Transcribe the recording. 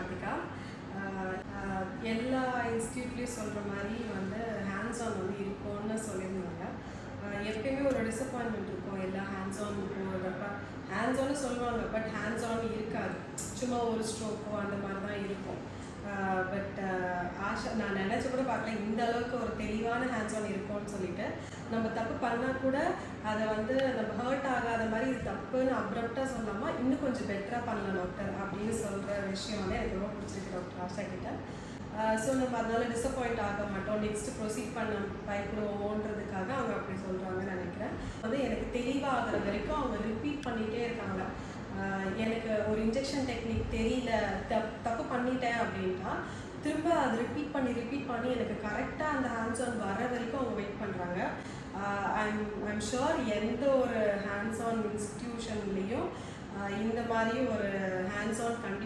கார்த்திகா. எல்லா இன்ஸ்டியூட்லேயும் சொல்கிற மாதிரி வந்து ஹேண்ட்ஸ் ஆன் வந்து இருக்கும்னு சொல்லியிருந்தாங்க. எப்பயுமே ஒரு டிசப்பாயின்மெண்ட் இருக்கும் எல்லா ஹேண்ட்ஸ் ஆன் போகிறப்ப. ஹேண்ட்ஸ் ஆன்னு சொல்லுவாங்க, பட் ஹேண்ட்ஸ் ஆன் இருக்காது. சும்மா ஒரு ஸ்ட்ரோக்கோ அந்த மாதிரி தான் இருக்கும். பட் ஆஷா நான் நினச்சி கூட பார்க்கல இந்த அளவுக்கு ஒரு தெளிவான ஹேண்ட்ஸ் ஆன் இருக்கும்னு சொல்லிட்டு. நம்ம தப்பு பண்ணால் கூட அதை வந்து நம்ம ஹர்ட் ஆகாத மாதிரி இது தப்புன்னு அப்ரப்டாக சொல்லாமல் இன்னும் கொஞ்சம் பெட்டராக பண்ணலாம் டாக்டர் அப்படின்னு சொல்கிற விஷயம் வந்து எனக்கு ரொம்ப பிடிச்சிருக்கு டாக்டர் ஆஷா கிட்ட. ஸோ நம்ம அதனால டிசப்பாயிண்ட் ஆக மாட்டோம், நெக்ஸ்ட் ப்ரொசீட் பண்ண பயப்படுவோன்றதுக்காக அவங்க அப்படி சொல்கிறாங்கன்னு நினைக்கிறேன். வந்து எனக்கு தெளிவாகிற வரைக்கும் அவங்க ரிப்பீட் பண்ணிகிட்டே இருக்காங்க. எனக்கு ஒரு இன்ஜெக்ஷன் டெக்னிக் தெரியல, தப்பு பண்ணிட்டேன் அப்படின்ட்டா திரும்ப அது ரிப்பீட் பண்ணி எனக்கு கரெக்டாக அந்த ஹேண்ட்ஸ் ஆன் வர வரைக்கும் அவங்க வெயிட் பண்ணுறாங்க. ஐம் ஷுர் எந்த ஒரு ஹேண்ட்ஸ் ஆன் இன்ஸ்டிடியூஷன்லேயும் இந்த மாதிரி ஒரு ஹேண்ட்ஸ் ஆன் கண்டிப்பாக